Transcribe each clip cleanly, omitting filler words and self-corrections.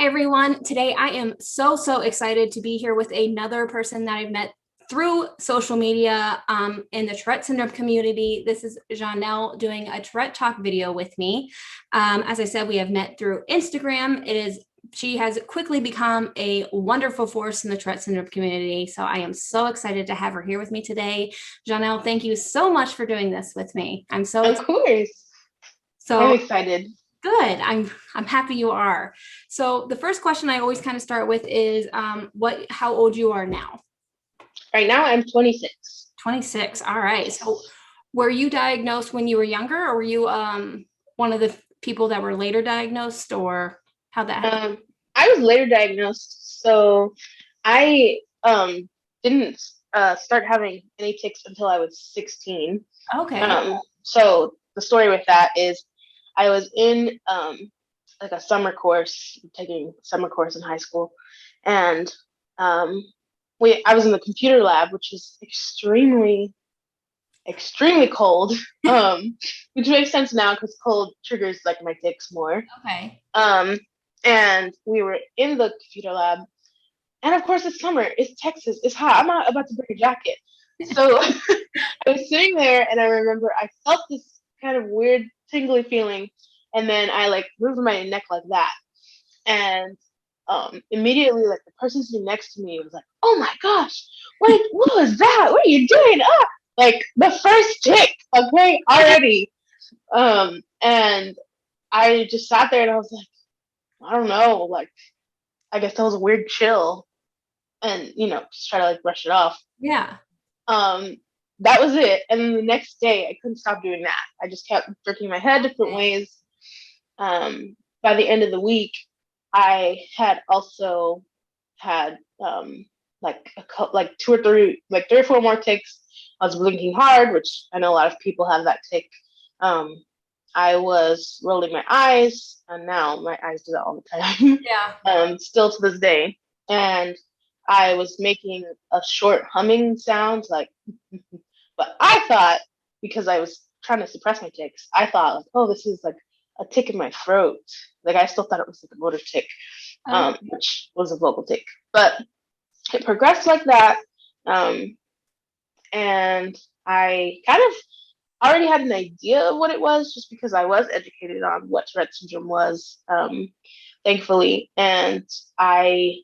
Hi, everyone. Today, I am so excited to be here with another person that I've met through social media in the Tourette Syndrome community. This is Jhonelle doing a Tourette Talk video with me. As I said, we have met through Instagram. She has quickly become a wonderful force in the Tourette Syndrome community. So I am so excited to have her here with me today. Jhonelle, thank you so much for doing this with me. I'm so Of excited. course. I'm So excited. Good. I'm happy you are. So the first question I always kind of start with is how old you are now? Right now, I'm 26. 26. All right. So Yes. were you diagnosed when you were younger, or were you one of the people that were later diagnosed, or how that happened? Um, I was later diagnosed, so I didn't start having any tics until I was 16. Okay. So the story with that is I was in like a summer course, taking a summer course in high school, and um, I was in the computer lab, which is extremely cold. Which makes sense now because cold triggers like my tics more. Okay. Um, and we were in the computer lab, and of course it's summer, it's Texas, it's hot. I'm not about to bring a jacket, so I was sitting there, and I remember I felt this kind of weird tingly feeling, and then I like moved my neck like that, and immediately like the person sitting next to me was like, "Oh my gosh, what was that? What are you doing?" Like the first tick, okay, already. And I just sat there and I was like, I don't know, like I guess that was a weird chill, and just try to like brush it off. Yeah. Um, that was it. And then the next day, I couldn't stop doing that. I just kept jerking my head different Okay. ways. By the end of the week, I had also had like like two or three, like three or four more ticks. I was blinking hard, which I know a lot of people have that tick. Um, I was rolling my eyes, and now my eyes do that all the time, Yeah. still to this day. And I was making a short humming sound, like, but I thought, because I was trying to suppress my tics, I thought, like, oh, this is like a tick in my throat. Like, I still thought it was like a motor tick, Okay. which was a vocal tick. But it progressed like that. Um, and I kind of already had an idea of what it was just because I was educated on what Tourette syndrome was, thankfully. And I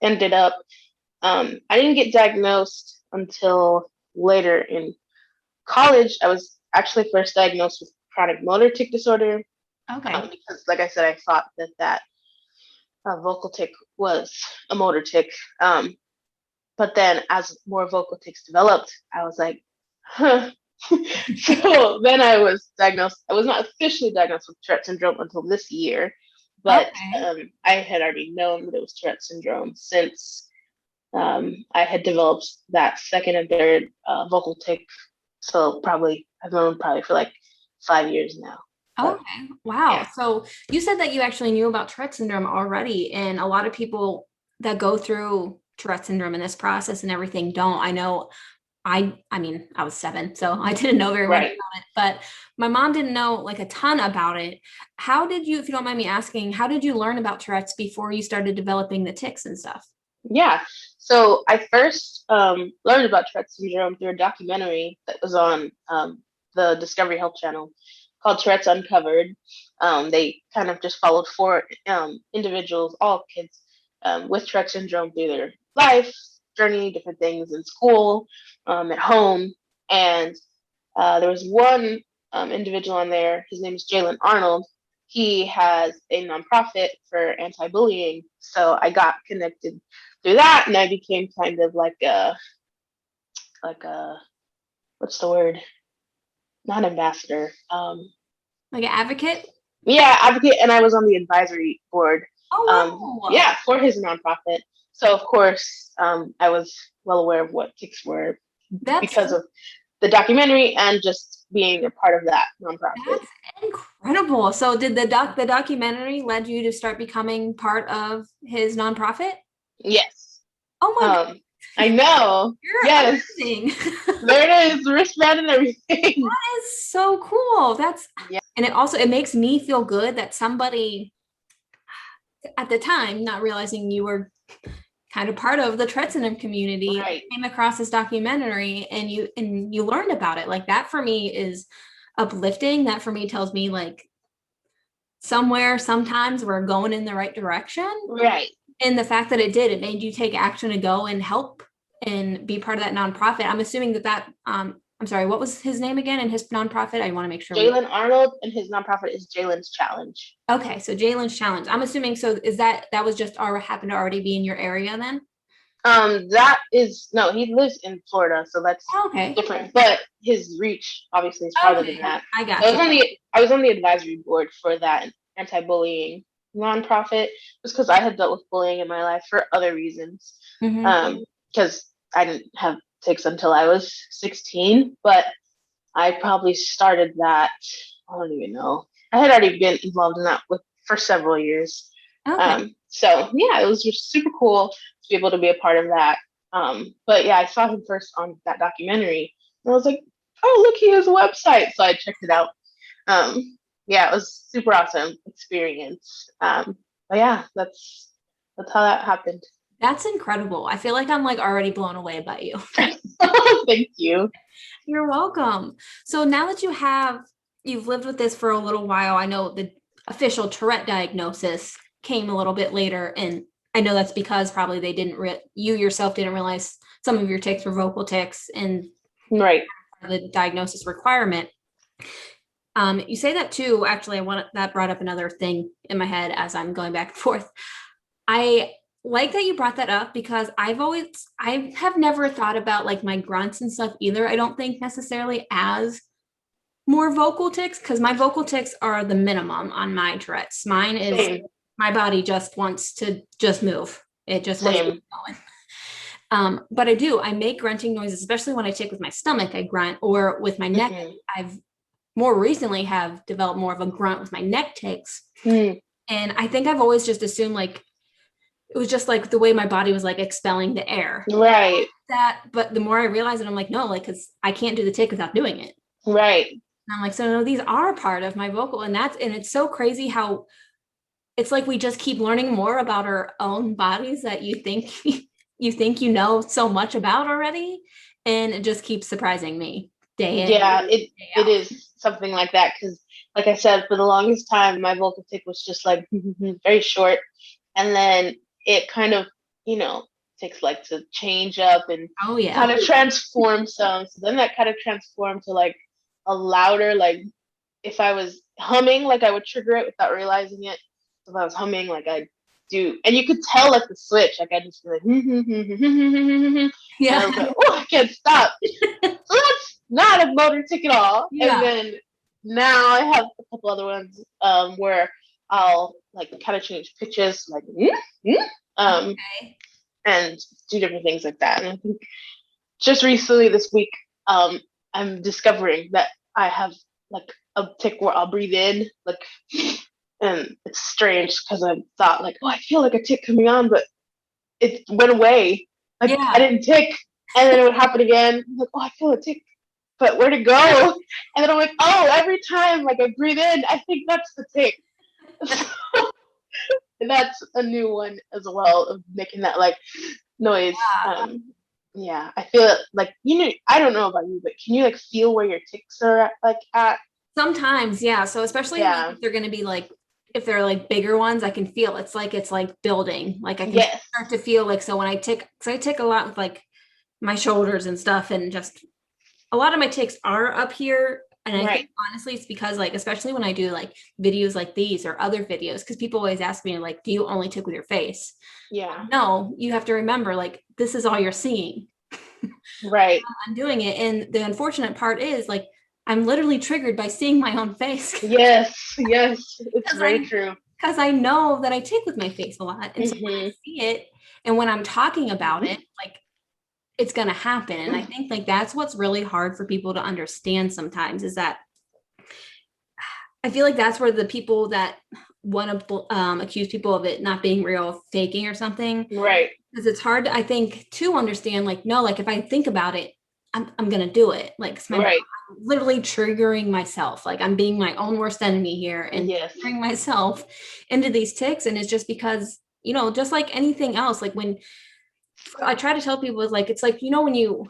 ended up, I didn't get diagnosed until later in college. I was actually first diagnosed with chronic motor tic disorder, Okay. because, like I said, I thought that vocal tic was a motor tic. Um, but then as more vocal tics developed, I was like, huh. So then I was diagnosed. I was not officially diagnosed with Tourette syndrome until this year, but Okay. I had already known that it was Tourette syndrome since I had developed that second and third vocal tic. So probably I've known probably for like 5 years now. But Okay. Wow. yeah, So you said that you actually knew about Tourette syndrome already, and a lot of people that go through Tourette syndrome in this process and everything don't. I know I mean, I was 7, so I didn't know very much right. about it, but my mom didn't know like a ton about it. How did you, if you don't mind me asking, how did you learn about Tourette's before you started developing the tics and stuff? Yeah. So I first learned about Tourette syndrome through a documentary that was on the Discovery Health Channel called Tourette's Uncovered. They kind of just followed four individuals, all kids, with Tourette syndrome through their life journey, different things in school, at home. And there was one individual on there. His name is Jalen Arnold. He has a nonprofit for anti-bullying. So I got connected through that, and I became kind of like a what's the word? Not ambassador. Like an advocate? Yeah, advocate, and I was on the advisory board. Oh, wow. Yeah, for his nonprofit. So of course, I was well aware of what tics were That's because of the documentary and just being a part of that nonprofit. that's incredible. So did the documentary led you to start becoming part of his nonprofit? Yes. Oh my God, Um, I know. you're Yes. amazing. There it is, wristband and everything. Is so cool. That's Yeah. and it also it makes me feel good that somebody at the time, not realizing you were kind of part of the Tourette Syndrome community, Right. came across this documentary and you learned about it. Like that for me is uplifting. That for me tells me like somewhere, sometimes we're going in the right direction. Right. And the fact that it made you take action to go and help and be part of that nonprofit. I'm assuming that I'm sorry, what was his name again and his nonprofit? I want to make sure. Jalen Arnold, and his nonprofit is Jalen's Challenge. Okay, so Jalen's Challenge. I'm assuming so. Is that was just happened to already be in your area then? That is no. He lives in Florida, so that's okay. different. But his reach obviously is farther than that. I got. I was on the advisory board for that anti-bullying nonprofit, just because I had dealt with bullying in my life for other reasons. Because I didn't have tics until I was 16, but I probably started that. I don't even know. I had already been involved in that for several years. Okay. So yeah, it was just super cool to be able to be a part of that. But yeah, I saw him first on that documentary, and I was like, oh, look, he has a website. So I checked it out. Yeah, it was super awesome experience. But yeah, that's how that happened. That's incredible. I feel like I'm like already blown away by you. Thank you. You're welcome. So now that you've lived with this for a little while, I know the official Tourette diagnosis came a little bit later, and I know that's because probably they you yourself didn't realize some of your tics were vocal tics and right the diagnosis requirement. You say that too. Actually, that brought up another thing in my head as I'm going back and forth. I like that you brought that up because I have never thought about like my grunts and stuff either. I don't think necessarily as more vocal tics, because my vocal tics are the minimum on my Tourette's. Mine is Same. My body just wants to just move. It just wants to keep going. But I make grunting noises, especially when I tic with my stomach, I grunt, or with my neck. I've more recently have developed more of a grunt with my neck tics. And I think I've always just assumed like, it was just like the way my body was like expelling the air. Right. But the more I realize it, I'm like, no, like, cause I can't do the tic without doing it. Right. And I'm like, so no, these are part of my vocal. And it's so crazy how it's like, we just keep learning more about our own bodies that you think you know so much about already. And it just keeps surprising me day in. Yeah, it is something like that. Cause like I said, for the longest time, my vocal tic was just like very short. And then it kind of, takes like to change up and kind of transform some. So then that kind of transformed to like a louder, like if I was humming, like I would trigger it without realizing it. If I was humming, like I do, and you could tell like the switch, like I just be like, yeah, and I was like, oh, I can't stop. So that's not a motor tic at all. Yeah. And then now I have a couple other ones where I'll like kind of change pitches, like and do different things like that. And I think just recently this week, I'm discovering that I have like a tic where I'll breathe in, like, and it's strange because I thought like, oh, I feel like a tic coming on, but it went away. Like I didn't tic, and then it would happen again. I'm like, oh, I feel a tic, but where'd it go? And then I'm like, oh, every time like I breathe in, I think that's the tic. That's a new one as well, of making that like noise. Yeah, I feel like, I don't know about you, but can you like feel where your tics are at? Sometimes, yeah. So especially like, if they're going to be like, if they're like bigger ones, I can feel it's like building. Like I can start to feel like, so when I tic, because I tic a lot with like my shoulders and stuff, and just a lot of my tics are up here. And I think honestly, it's because like, especially when I do like videos like these or other videos, because people always ask me like, do you only tic with your face? Yeah. No, you have to remember like, this is all you're seeing. Right. I'm doing it. And the unfortunate part is like, I'm literally triggered by seeing my own face. Yes. It's very true. Because I know that I tic with my face a lot. And so when I see it, and when I'm talking about it, like, it's going to happen. And I think like that's what's really hard for people to understand sometimes, is that I feel like that's where the people that want to accuse people of it not being real, faking or something. Right. Because it's hard, I think, to understand like, no, like if I think about it, I'm going to do it. Like, it's I'm literally triggering myself. Like, I'm being my own worst enemy here and triggering myself into these tics. And it's just because, you know, just like anything else, like when I try to tell people, like, it's like, you know, when you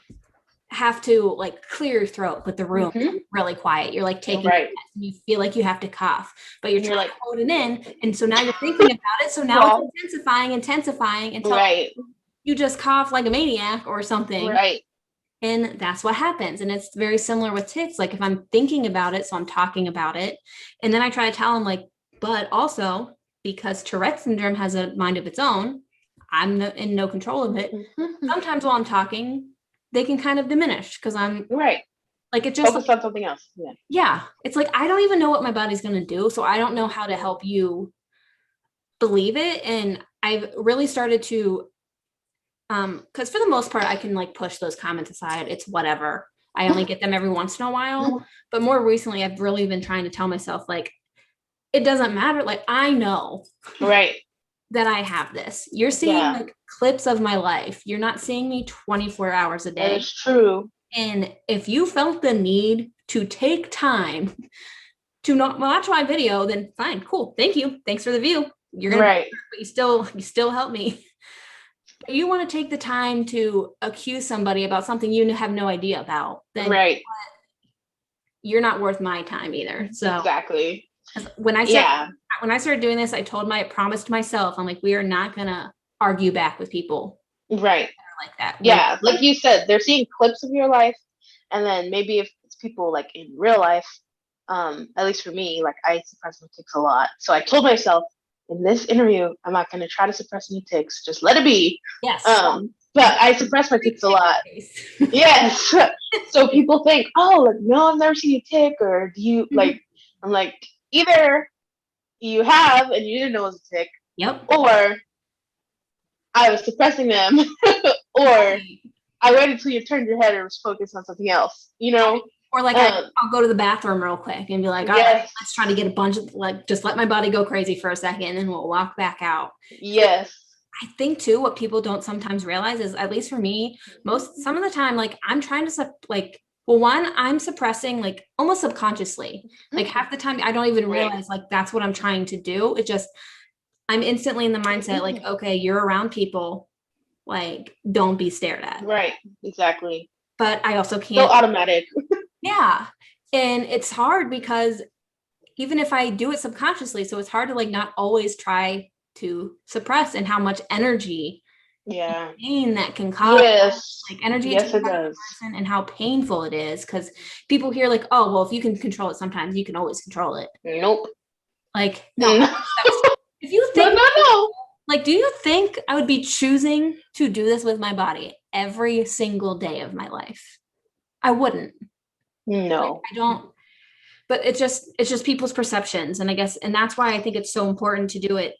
have to like clear your throat with the room really quiet, you're like taking and you feel like you have to cough, but you're trying to hold it in. And so now you're thinking about it. So now it's intensifying until you just cough like a maniac or something. Right. And that's what happens. And it's very similar with tics. Like, if I'm thinking about it, so I'm talking about it. And then I try to tell them, like, but also because Tourette syndrome has a mind of its own, I'm in no control of it. Sometimes while I'm talking, they can kind of diminish because I'm like, it just focus on something else. Yeah. It's like, I don't even know what my body's going to do. So I don't know how to help you believe it. And I've really started to because for the most part, I can like push those comments aside. It's whatever. I only get them every once in a while. But more recently, I've really been trying to tell myself, like, it doesn't matter. Like, I know that I have this. You're seeing like clips of my life. You're not seeing me 24 hours a day. That is true. And if you felt the need to take time to not watch my video, then fine, cool. Thank you. Thanks for the view. You're gonna but you still help me. You want to take the time to accuse somebody about something you have no idea about, then you're not worth my time either. So exactly. When I started doing this, I promised myself, I'm like, we are not gonna argue back with people. Right. Like that. Yeah. Like you said, they're seeing clips of your life. And then maybe if it's people like in real life, at least for me, like I suppress my tics a lot. So I told myself, in this interview, I'm not going to try to suppress any tics. Just let it be. Yes. But I suppress my tics a lot. Yes. So people think, oh, like, no, I've never seen a tic, or do you like? I'm like, either you have and you didn't know it was a tic, or I was suppressing them, or I waited till you turned your head and was focused on something else. You know. Or like I'll go to the bathroom real quick and be like, all right, let's try to get a bunch of like, just let my body go crazy for a second and then we'll walk back out. Yes. I think too, what people don't sometimes realize is, at least for me, some of the time, like I'm trying to I'm suppressing like almost subconsciously. Like half the time I don't even realize like that's what I'm trying to do. It just, I'm instantly in the mindset like, okay, you're around people, like don't be stared at. Right. Exactly. But I also can't. So automatic. Yeah. And it's hard because even if I do it subconsciously, so it's hard to like not always try to suppress, and how much energy and pain that can cause. Like energy it does. And how painful it is, because people hear like, oh, well, if you can control it sometimes, you can always control it. Nope. Like, no. If you think like, do you think I would be choosing to do this with my body every single day of my life? I wouldn't. No. Like, I don't. But it's just people's perceptions. And I guess, and that's why I think it's so important to do it,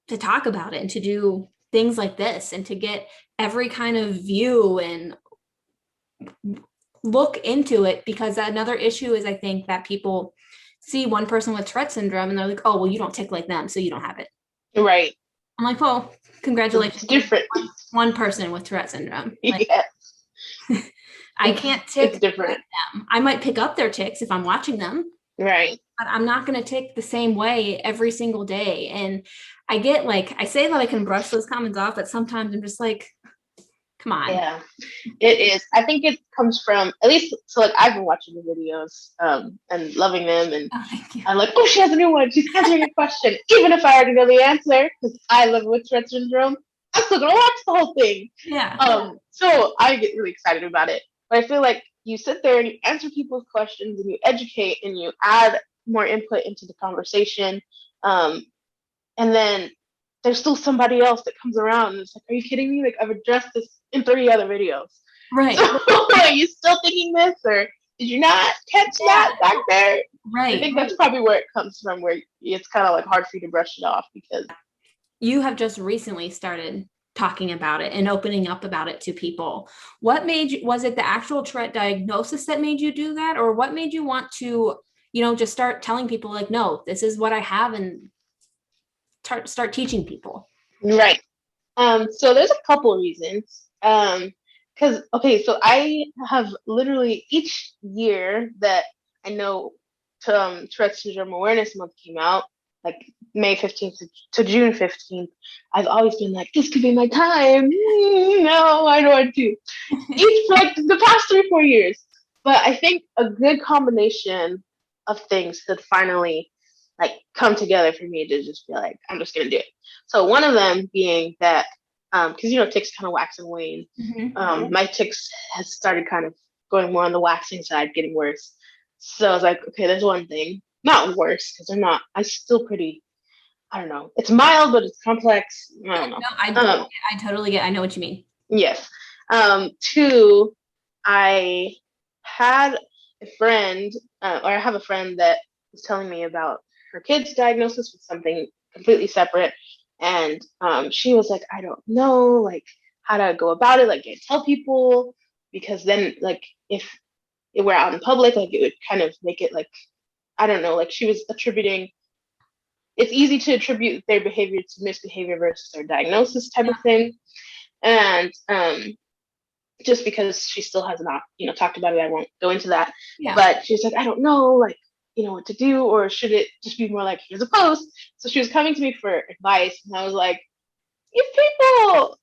to talk about it and to do things like this and to get every kind of view and look into it. Because another issue is, I think that people see one person with Tourette syndrome and they're like, oh, well, you don't tick like them, so you don't have it. Right. I'm like, well, congratulations. It's different. One person with Tourette syndrome. Like, yes. I can't tick it's different. Them. I might pick up their ticks if I'm watching them. Right. But I'm not going to tick the same way every single day. And I get like, I say that I can brush those comments off, but sometimes I'm just like, come on. Yeah, it is. I think it comes from, at least, so like I've been watching the videos and loving them. And I'm like, oh, she has a new one. She's answering a question. Even if I already know the answer, because I live with Tourette syndrome, I'm still going to watch the whole thing. Yeah. So I get really excited about it. But I feel like you sit there and you answer people's questions and you educate and you add more input into the conversation. And then there's still somebody else that comes around and it's like, are you kidding me? Like, I've addressed this in 30 other videos. Right. So, are you still thinking this, or did you not catch that back there? Right. I think that's probably where it comes from, where it's kind of like hard for you to brush it off, because you have just recently started talking about it and opening up about it to people. What made you, was it the actual Tourette diagnosis that made you do that? Or what made you want to, just start telling people like, no, this is what I have, and start teaching people? Right. So there's a couple of reasons. Because okay, so I have literally each year that I know Tourette Syndrome Awareness Month came out, like May 15th to June 15th, I've always been like, this could be my time. No, I don't want to. Each, like, the past 3-4 years. But I think a good combination of things could finally, like, come together for me to just be like, I'm just going to do it. So one of them being that, because, tics kind of wax and wane. My tics has started kind of going more on the waxing side, getting worse. So I was like, okay, there's one thing. Not worse, because they're not, I'm still pretty, I don't know. It's mild, but it's complex. I don't know. No, I totally get, I know what you mean. Yes. Two, I had a friend, or I have a friend that was telling me about her kid's diagnosis with something completely separate. And she was like, I don't know, like, how to go about it. Like, can't tell people, because then, like, if it were out in public, like, it would kind of make it, like, I don't know, like, she was attributing, it's easy to attribute their behavior to misbehavior versus their diagnosis type of thing. And just because she still has not, talked about it, I won't go into that. Yeah. But she's like, I don't know, like, what to do, or should it just be more like, here's a post? So she was coming to me for advice, and I was like, if people,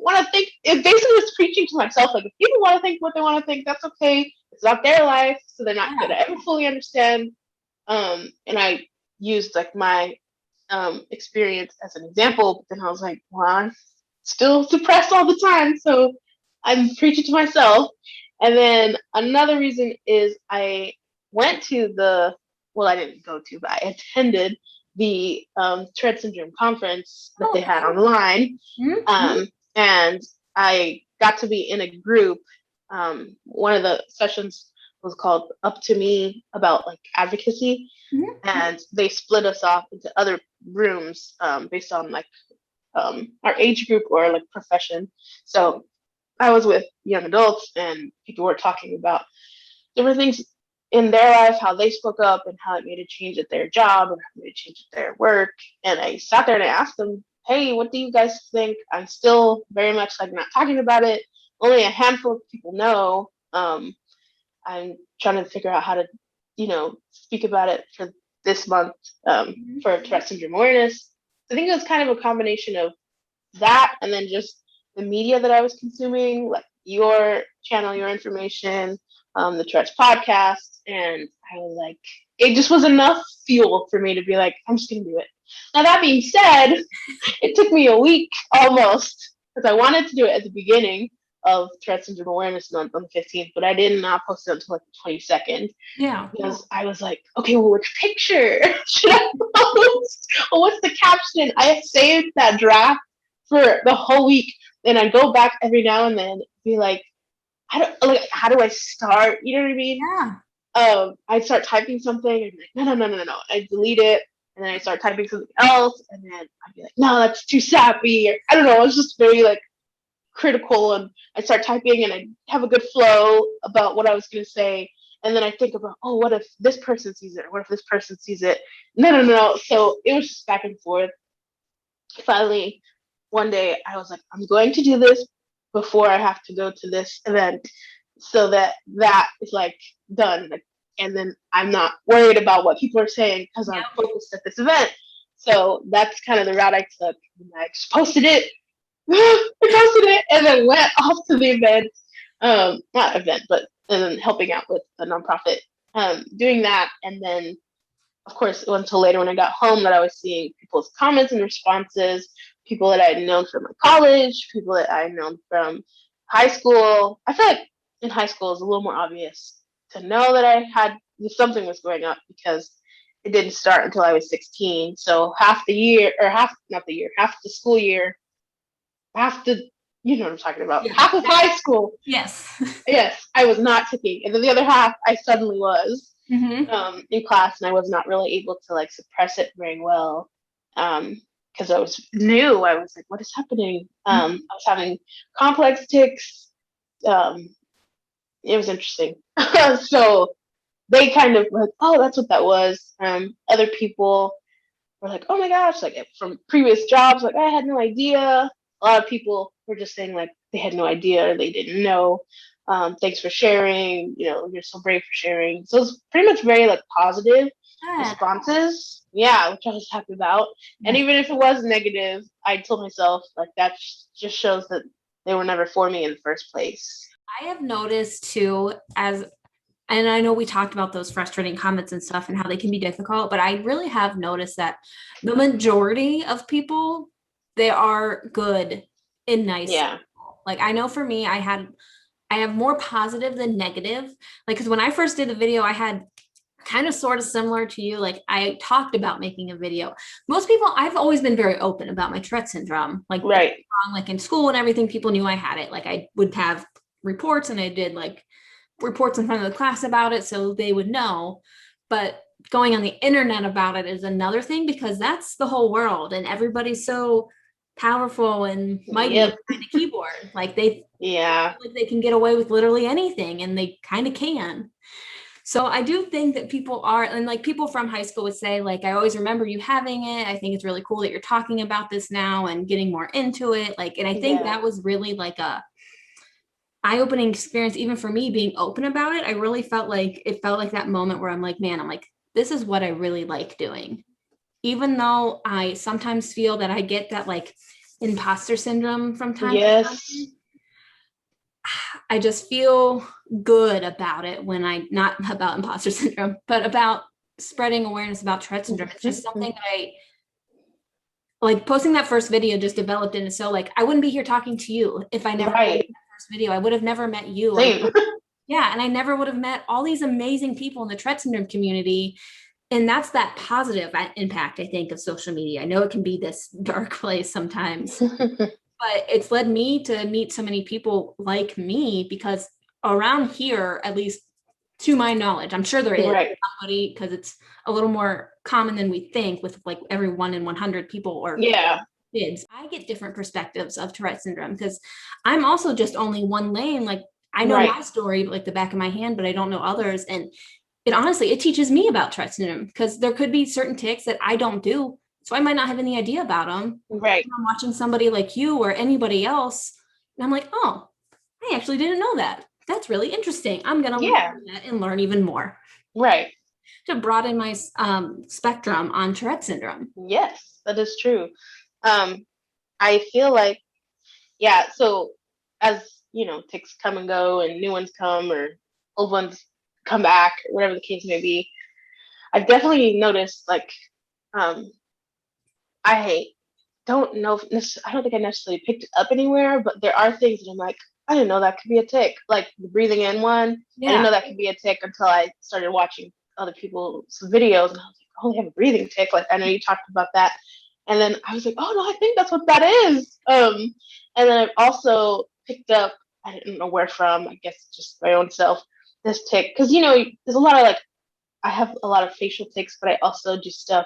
want to think, it basically was preaching to myself, like, if people want to think what they want to think, that's okay. It's not their life, so they're not going to ever fully understand. And I used, like, my experience as an example, but then I was like, well, I'm still suppressed all the time, so I'm preaching to myself. And then another reason is I went to I didn't go to, but I attended the Tourette Syndrome conference that they had online. And I got to be in a group. One of the sessions was called Up to Me, about, like, advocacy. And they split us off into other rooms based on, like, our age group or, like, profession. So I was with young adults, and people were talking about different things in their life, how they spoke up and how it made a change at their job and how it made a change at their work. And I sat there and I asked them, hey, what do you guys think? I'm still very much, like, not talking about it. Only a handful of people know. I'm trying to figure out how to, speak about it for this month for Tourette Syndrome awareness. I think it was kind of a combination of that, and then just the media that I was consuming, like your channel, your information, the Tourette's podcast, and I was like, it just was enough fuel for me to be like, I'm just gonna do it. Now, that being said, it took me a week almost, because I wanted to do it at the beginning of Tourette Syndrome Awareness Month on the 15th, but I did not post it until, like, the 22nd. Yeah. Because I was like, okay, well, which picture should I post? Well, what's the caption? I have saved that draft for the whole week, and I go back every now and then, be like, how do I start? You know what I mean? Yeah. I'd start typing something, and be like, no. I delete it, and then I start typing something else, and then I'd be like, no, that's too sappy. Or, I don't know. I was just very, like, critical, and I start typing, and I have a good flow about what I was going to say. And then I think about, oh, what if this person sees it? Or what if this person sees it? No. So it was just back and forth. Finally, one day I was like, I'm going to do this before I have to go to this event, so that is, like, done. Like, and then I'm not worried about what people are saying, because I'm focused at this event. So that's kind of the route I took. And I just posted it, and then went off to the event. Not event, but and then helping out with the nonprofit, doing that. And then, of course, it wasn't until later when I got home that I was seeing people's comments and responses, people that I had known from, like, college, people that I had known from high school. I feel like in high school it was a little more obvious to know that something was going up, because it didn't start until I was 16. So half the school year, you know what I'm talking about. Yeah. Half of high school. Yes. Yes, I was not ticking. And then the other half, I suddenly was in class, and I was not really able to, like, suppress it very well, because I was new. I was like, what is happening? I was having complex tics. It was interesting. So they kind of like, oh, that's what that was. Other people were like, oh my gosh, like, from previous jobs, like, I had no idea. A lot of people were just saying, like, they had no idea or they didn't know. Thanks for sharing. You're so brave for sharing. So it's pretty much very like positive Good. responses. Yeah, which I was happy about. And Yeah. even if it was negative, I told myself like that just shows that they were never for me in the first place. I have noticed too, and I know we talked about those frustrating comments and stuff and how they can be difficult, but I really have noticed that the majority of people, they are good and nice. Yeah. Like I know for me, I have more positive than negative. Like, because when I first did the video, I had kind of sort of similar to you. Like I talked about making a video. Most people, I've always been very open about my Tourette syndrome. Right. Like in school and everything, people knew I had it. Like I would have reports and I did like reports in front of the class about it so they would know. But going on the internet about it is another thing because that's the whole world and everybody's so powerful and mighty Yep. behind a keyboard. Like they Yeah. like they can get away with literally anything and they kind of can. So I do think that people are, and like people from high school would say, like, I always remember you having it. I think it's really cool that you're talking about this now and getting more into it. Like, and I think Yeah. that was really like a eye-opening experience, even for me being open about it. I really felt like that moment where I'm like, man, I'm like, this is what I really like doing. Even though I sometimes feel that I get that like imposter syndrome from time to time. Yes. I just feel good about it when not about imposter syndrome, but about spreading awareness about Tourette syndrome. It's just something that I like posting that first video just developed into. So like, I wouldn't be here talking to you if I never made that first video. I would have never met you. Same. Yeah. And I never would have met all these amazing people in the Tourette syndrome community. And that's that positive impact, I think, of social media. I know it can be this dark place sometimes. But it's led me to meet so many people like me because around here, at least to my knowledge, I'm sure there is somebody because it's a little more common than we think with like every 1 in 100 people or kids. I get different perspectives of Tourette syndrome because I'm also just only one lane. Like I know my story like the back of my hand, but I don't know others. And it teaches me about Tourette syndrome because there could be certain tics that I don't do. So I might not have any idea about them. Right. I'm watching somebody like you or anybody else. And I'm like, oh, I actually didn't know that. That's really interesting. I'm going to learn that and learn even more. Right. To broaden my spectrum on Tourette syndrome. Yes, that is true. I feel like, so as, tics come and go and new ones come or old ones come back, whatever the case may be, I've definitely noticed like, I don't know I don't think I necessarily picked it up anywhere, but there are things that I'm like, I didn't know that could be a tic. Like the breathing in one, I didn't know that could be a tic until I started watching other people's videos and I was like, oh, they have a breathing tic. Like I know you talked about that. And then I was like, oh no, I think that's what that is. And then I've also picked up, I didn't know where from, I guess just my own self, this tic. Because there's a lot of like, I have a lot of facial tics, but I also do stuff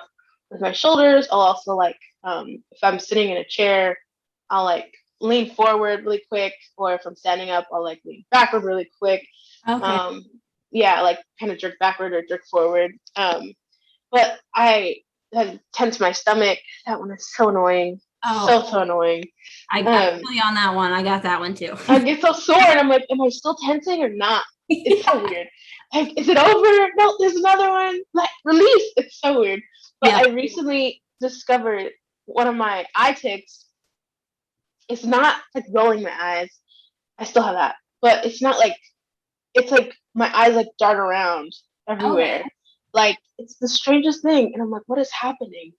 with my shoulders. I'll also like, if I'm sitting in a chair, I'll like lean forward really quick, or if I'm standing up, I'll like lean backward really quick. Okay. Like kind of jerk backward or jerk forward. But I had tense my stomach. That one is so annoying. Oh, So annoying. I feel you on that one. I got that one too. I get so sore and I'm like, am I still tensing or not? It's so weird. Like, is it over? No, there's another one. Like, release. It's so weird. But I recently discovered one of my eye tics. It's not like rolling my eyes. I still have that. But it's not like, it's like my eyes like dart around everywhere. Okay. Like, it's the strangest thing. And I'm like, what is happening?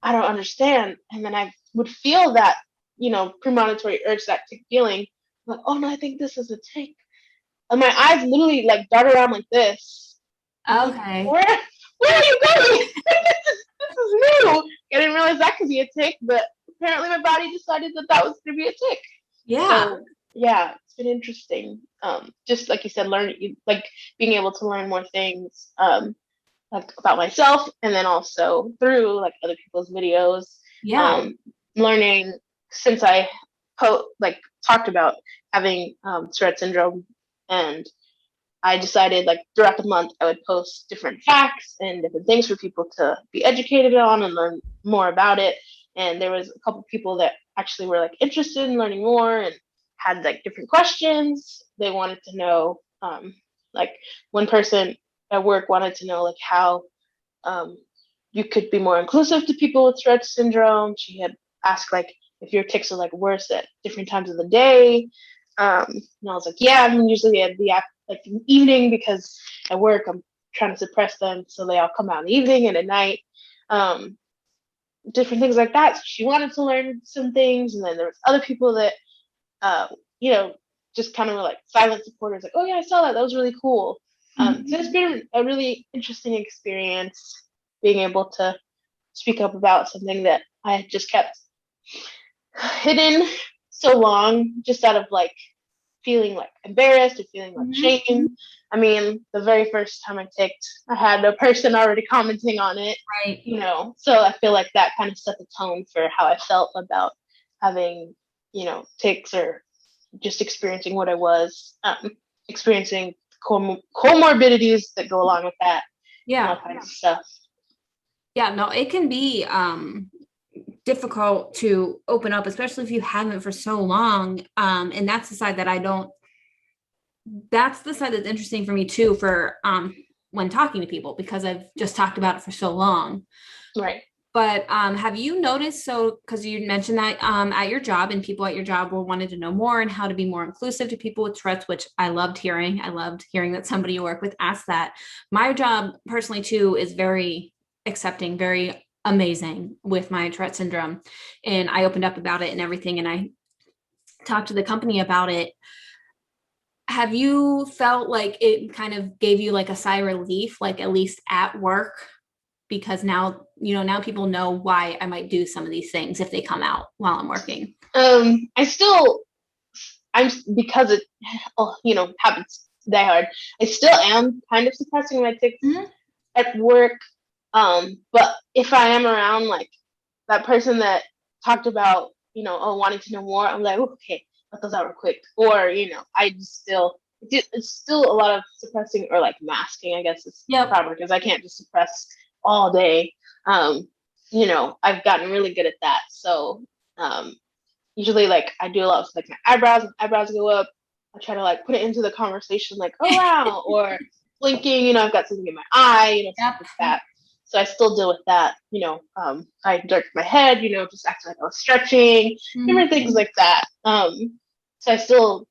I don't understand. And then I would feel that, premonitory urge, that tick feeling. I'm like, oh no, I think this is a tick. And my eyes literally like dart around like this. Okay. Like, where are you going? this is new. I didn't realize that could be a tick, but apparently my body decided that was going to be a tick. Yeah. So, it's been interesting. Just like you said, like being able to learn more things, like about myself, and then also through like other people's videos. Yeah. Learning since I talked about having Tourette syndrome, and I decided like throughout the month I would post different facts and different things for people to be educated on and learn more about it. And there was a couple people that actually were like interested in learning more and had like different questions. They wanted to know, like one person at work wanted to know like how you could be more inclusive to people with Tourette syndrome. She had asked like if your tics are like worse at different times of the day. And I was like, yeah, I'm usually at the like the evening because at work I'm trying to suppress them, so they all come out in the evening and at night. Different things like that. So she wanted to learn some things, and then there was other people that, you know, just kind of were like silent supporters, like, oh yeah, I saw that. That was really cool. So it's been a really interesting experience being able to speak up about something that I had just kept hidden so long, just out of like feeling like embarrassed or feeling like shame. I mean, the very first time I ticked, I had a person already commenting on it, Right. you know, so I feel like that kind of set the tone for how I felt about having, you know, tics or just experiencing what I was experiencing, comorbidities that go along with that, Yeah. all kinds of stuff. Yeah, no, it can be difficult to open up, especially if you haven't for so long. And that's the side that that's the side that's interesting for me too, for when talking to people, because I've just talked about it for so long. Right. But have you noticed, so because you mentioned that at your job, and people at your job were wanted to know more and how to be more inclusive to people with Tourette's, which I loved hearing. I loved hearing that somebody you work with asked that. My job personally too is very accepting, very amazing with my Tourette syndrome. And I opened up about it and everything, and I talked to the company about it. Have you felt like it kind of gave you like a sigh of relief, like at least at work? Because now, you know, now people know why I might do some of these things if they come out while I'm working. I'm because it, you know, happens that hard. I still am kind of suppressing my tics at work. But if I am around like that person that talked about, you know, oh, wanting to know more, I'm like, oh, okay, let those out real quick. Or, you know, I just it's still a lot of suppressing or like masking, I guess is proper, because I can't just suppress all day. You know, I've gotten really good at that. So usually like I do a lot of like my eyebrows go up. I try to like put it into the conversation like, oh wow, or blinking, you know, I've got something in my eye, you know, stuff like that. So I still deal with that, you know. I jerk my head, you know, just acting like I was stretching, different things like that. So I still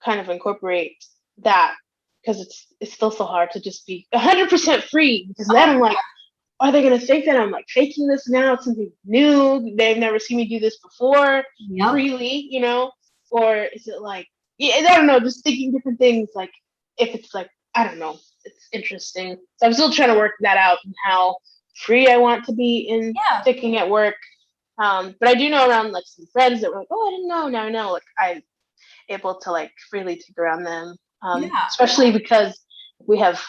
kind of incorporate that, because it's still so hard to just be 100% free, because then I'm like, are they going to think that I'm like faking this now? It's something new. They've never seen me do this before freely, you know? Or is it like, yeah, I don't know, just thinking different things. Like if it's like, I don't know, it's interesting. So I'm still trying to work that out and how free I want to be in ticking at work. But I do know around like some friends that were like, oh, I didn't know. Now I know. Like I'm able to like freely tick around them. Especially because we have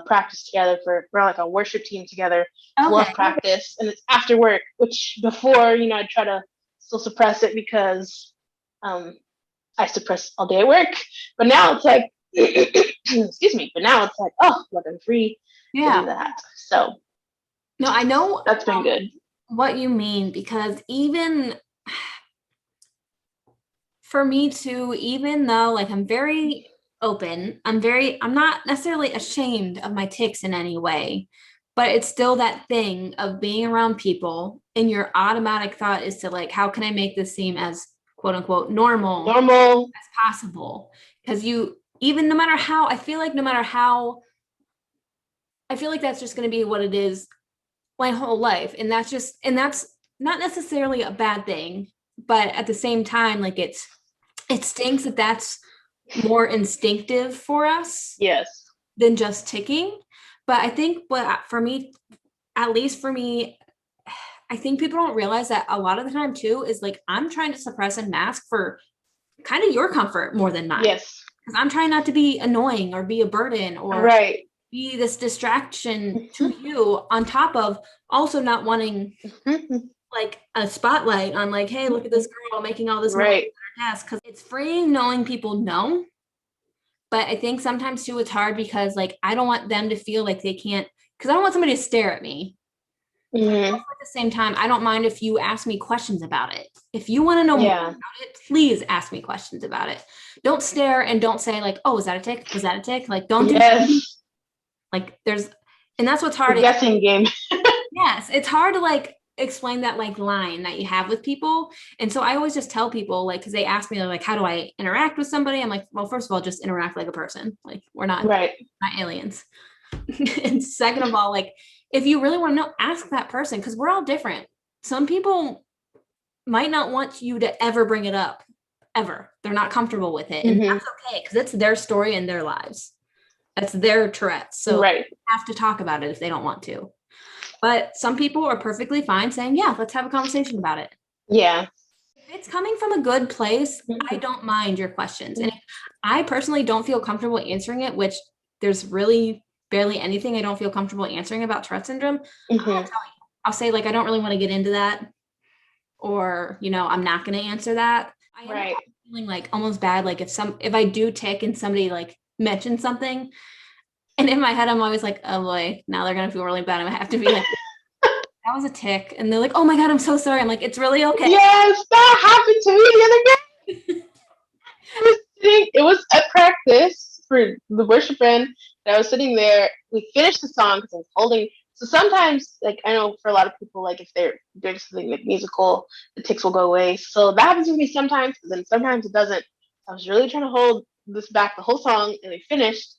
practice together we're like a worship team together. Love practice, and it's after work, which before, you know, I'd try to still suppress it because I suppress all day at work. But now it's like, excuse me. But now it's like, oh, look, I'm free to do that. So no, I know that's been good. What you mean, because even for me too, even though like I'm very open, I'm not necessarily ashamed of my tics in any way, but it's still that thing of being around people and your automatic thought is to like, how can I make this seem as quote unquote normal as possible? Because even no matter how, I feel like that's just going to be what it is my whole life. And that's not necessarily a bad thing, but at the same time, like it stinks that that's more instinctive for us than just ticking. But I think for me, at least for me, I think people don't realize that a lot of the time too is like I'm trying to suppress and mask for kind of your comfort more than mine. Yes. Because I'm trying not to be annoying or be a burden or be this distraction to you, on top of also not wanting like a spotlight on like, hey, look at this girl making all this noise at her desk. Because it's freeing knowing people know. But I think sometimes too, it's hard because like, I don't want them to feel like they can't, because I don't want somebody to stare at me. But at the same time, I don't mind if you ask me questions about it. If you want to know more Yeah. about it, please ask me questions about it. Don't stare and don't say like, oh, was that a tick? Was that a tick? Like, don't do Yes. like and that's what's The hard. guessing game. Yes, it's hard to like explain that like line that you have with people. And so I always just tell people like, because they ask me like, how do I interact with somebody? I'm like, well, first of all, just interact like a person. Like we're not Right. not aliens. And second of all, like if you really want to know, ask that person because we're all different. Some people might not want you to ever bring it up ever. They're not comfortable with it. And that's okay because it's their story and their lives. That's their Tourette's. So right. they have to talk about it if they don't want to. But some people are perfectly fine saying, yeah, let's have a conversation about it. Yeah. If it's coming from a good place, I don't mind your questions. And if I personally don't feel comfortable answering it, which there's really barely anything I don't feel comfortable answering about Tourette syndrome, I'll tell you. I'll say, like, I don't really want to get into that. Or, you know, I'm not going to answer that. I am feeling like almost bad. Like if I do tick and somebody like mentions something, and in my head, I'm always like, oh boy, now they're going to feel really bad. I have to be like, that was a tick. And they're like, oh my God, I'm so sorry. I'm like, it's really okay. Yes, that happened to me the other day. It was a practice for the worship band that I was sitting there. We finished the song because I was holding. So sometimes, like, I know for a lot of people, like, if they're doing something like musical, the tics will go away. So that happens with me sometimes, and then sometimes it doesn't. I was really trying to hold this back the whole song, and we finished.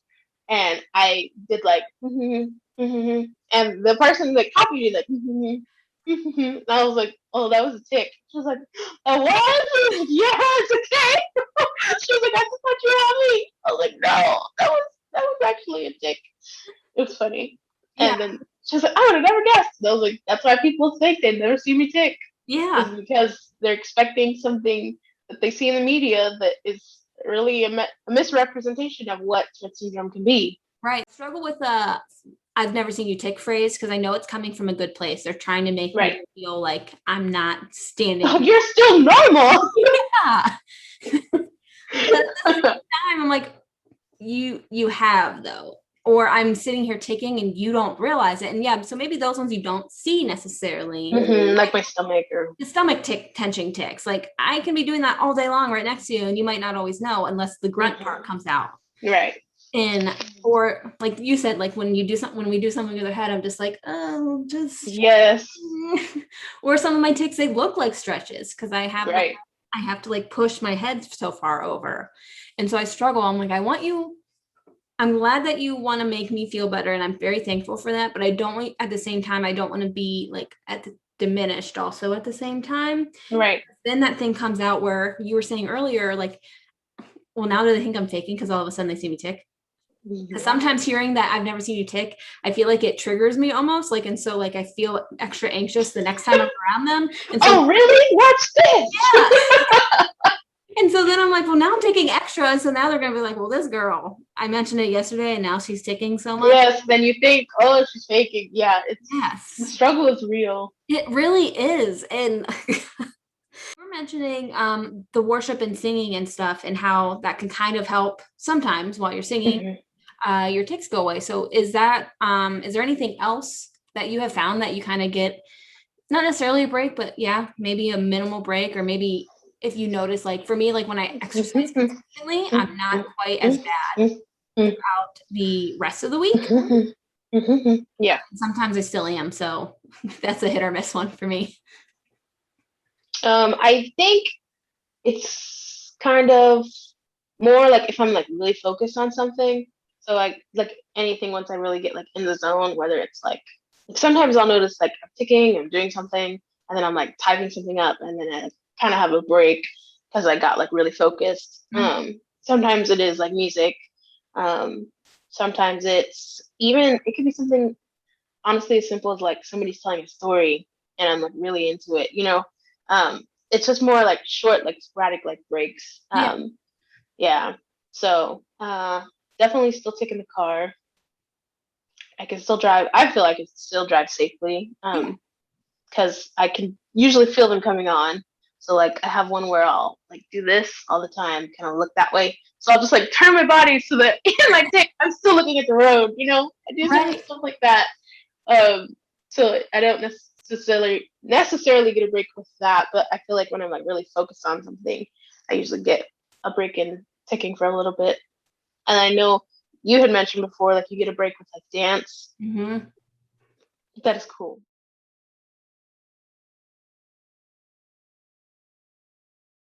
And I did like, and the person that copied it, like, and I was like, oh, that was a tick. She was like, oh, what? I was like, yeah, it's okay. She was like, I just thought you were on me. I was like, no, that was actually a tick. It was funny. And then she was like, I would have never guessed. And I was like, that's why people think they never see me tick. Yeah. It's because they're expecting something that they see in the media that is really a misrepresentation of what Tourette syndrome can be. Right. Struggle with I've never seen you tick phrase because I know it's coming from a good place. They're trying to make me feel like I'm not standing. Oh, you're still normal. Yeah. But at the same time, I'm like, you have though. Or I'm sitting here ticking and you don't realize it. And yeah, so maybe those ones you don't see necessarily. Like my stomach or the stomach tension ticks. Like I can be doing that all day long right next to you and you might not always know unless the grunt part comes out. Right. And or like you said, like when we do something with their head, I'm just like, oh, just yes. Or some of my tics, they look like stretches because I have I have to like push my head so far over. And so I struggle. I'm like, I'm glad that you want to make me feel better. And I'm very thankful for that. But I don't at the same time, I don't want to be like diminished also at the same time. Right. Then that thing comes out where you were saying earlier, like, well, now do they think I'm faking because all of a sudden they see me tick? Because sometimes hearing that I've never seen you tick, I feel like it triggers me almost like, and so like I feel extra anxious the next time I'm around them. And so, oh, really? What's this? Yeah. And so then I'm like, well, now I'm taking extra. So now they're going to be like, well, this girl, I mentioned it yesterday and now she's ticking so much. Yes. Then you think, oh, she's faking. Yeah. The struggle is real. It really is. And we're mentioning the worship and singing and stuff and how that can kind of help sometimes while you're singing, your tics go away. So is there anything else that you have found that you kind of get, not necessarily a break, but yeah, maybe a minimal break, or maybe if you notice, like for me, like when I exercise consistently, I'm not quite as bad throughout the rest of the week. Yeah. Sometimes I still am. So that's a hit or miss one for me. I think it's kind of more like if I'm like really focused on something. So like anything, once I really get like in the zone, whether it's like sometimes I'll notice like I'm ticking, I'm doing something, and then I'm like typing something up, and then I kind of have a break because I got like really focused. Sometimes it is like music. Sometimes it could be something honestly as simple as like somebody's telling a story and I'm like really into it, you know. It's just more like short, like sporadic, like breaks. Yeah. So definitely still taking the car. I can still drive. I feel like I can still drive safely because I can usually feel them coming on. So like I have one where I'll like do this all the time, kind of look that way. So I'll just like turn my body so that like I'm still looking at the road, you know. I do stuff like that. So I don't necessarily necessarily get a break with that, but I feel like when I'm like really focused on something, I usually get a break in ticking for a little bit. And I know you had mentioned before, like you get a break with like dance. Mm-hmm. That is cool.